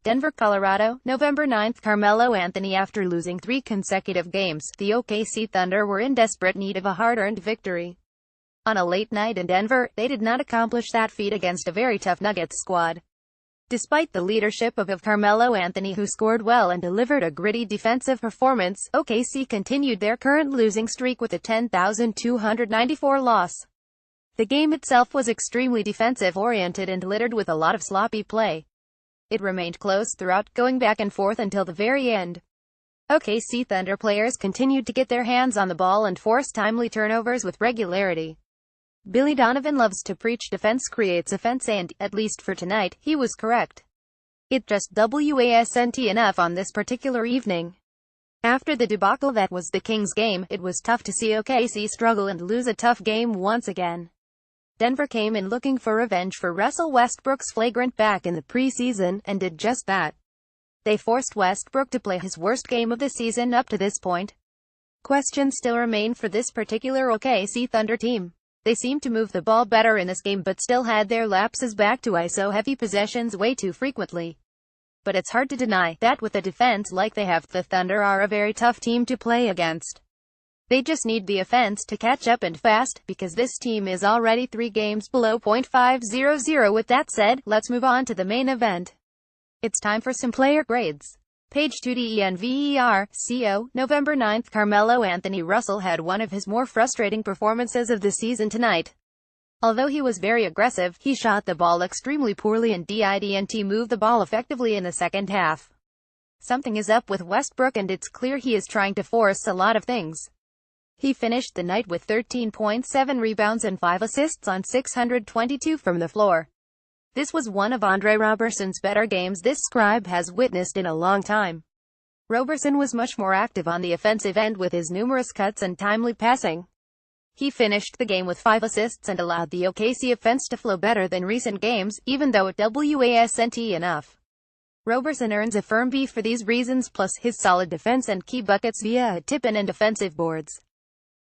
Denver, Colorado, November 9. Carmelo Anthony. After losing 3 consecutive games, the OKC Thunder were in desperate need of a hard-earned victory. On a late night in Denver, they did not accomplish that feat against a very tough Nuggets squad. Despite the leadership of Carmelo Anthony, who scored well and delivered a gritty defensive performance, OKC continued their current losing streak with a 10,294 loss. The game itself was extremely defensive-oriented and littered with a lot of sloppy play. It remained close throughout, going back and forth until the very end. OKC Thunder players continued to get their hands on the ball and force timely turnovers with regularity. Billy Donovan loves to preach defense creates offense, and, at least for tonight, he was correct. It just wasn't enough on this particular evening. After the debacle that was the Kings game, it was tough to see OKC struggle and lose a tough game once again. Denver came in looking for revenge for Russell Westbrook's flagrant back in the preseason, and did just that. They forced Westbrook to play his worst game of the season up to this point. Questions still remain for this particular OKC Thunder team. They seemed to move the ball better in this game but still had their lapses back to ISO-heavy possessions way too frequently. But it's hard to deny that with a defense like they have, the Thunder are a very tough team to play against. They just need the offense to catch up, and fast, because this team is already 3 games below .500. With that said, let's move on to the main event. It's time for some player grades. Page 2. Denver, CO, November 9. Carmelo Anthony. Russell had one of his more frustrating performances of the season tonight. Although he was very aggressive, he shot the ball extremely poorly and didn't move the ball effectively in the second half. Something is up with Westbrook, and it's clear he is trying to force a lot of things. He finished the night with 13.7 rebounds and 5 assists on 622 from the floor. This was one of Andre Roberson's better games this scribe has witnessed in a long time. Roberson was much more active on the offensive end with his numerous cuts and timely passing. He finished the game with 5 assists and allowed the OKC offense to flow better than recent games, even though it wasn't enough. Roberson earns a firm B for these reasons, plus his solid defense and key buckets via a tip-in and defensive boards.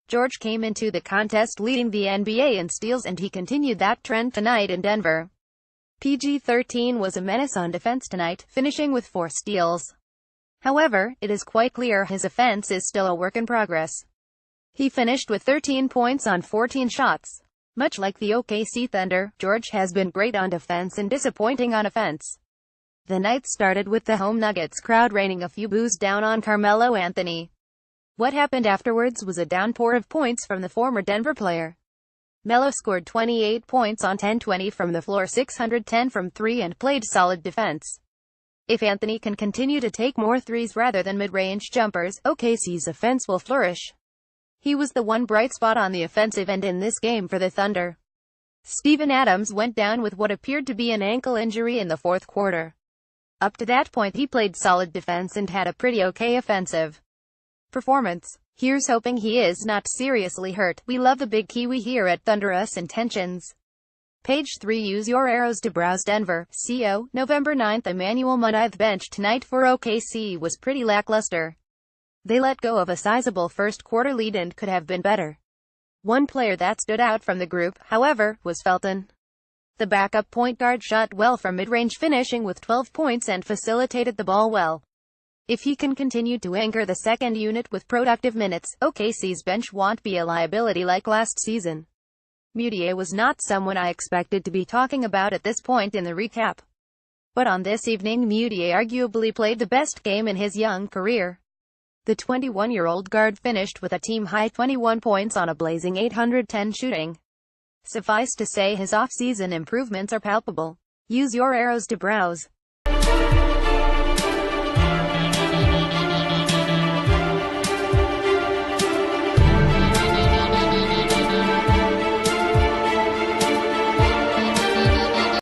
George came into the contest leading the NBA in steals, and he continued that trend tonight in Denver. PG-13 was a menace on defense tonight, finishing with 4 steals. However, it is quite clear his offense is still a work in progress. He finished with 13 points on 14 shots. Much like the OKC Thunder, George has been great on defense and disappointing on offense. The night started with the home Nuggets crowd raining a few boos down on Carmelo Anthony. What happened afterwards was a downpour of points from the former Denver player. Melo scored 28 points on 10-20 from the floor, 610 from 3, and played solid defense. If Anthony can continue to take more threes rather than mid-range jumpers, OKC's offense will flourish. He was the one bright spot on the offensive end in this game for the Thunder. Steven Adams went down with what appeared to be an ankle injury in the fourth quarter. Up to that point he played solid defense and had a pretty okay offensive performance. Here's hoping he is not seriously hurt. We love the big Kiwi here at Thunder Us Intentions. Page 3. Use your arrows to browse Denver, CO, November 9. Emmanuel Mudiay's bench tonight for OKC was pretty lackluster. They let go of a sizable first-quarter lead and could have been better. One player that stood out from the group, however, was Felton. The backup point guard shot well from mid-range, finishing with 12 points and facilitated the ball well. If he can continue to anchor the second unit with productive minutes, OKC's bench won't be a liability like last season. Mudiay was not someone I expected to be talking about at this point in the recap. But on this evening, Mudiay arguably played the best game in his young career. The 21-year-old guard finished with a team-high 21 points on a blazing 810 shooting. Suffice to say his off-season improvements are palpable. Use your arrows to browse.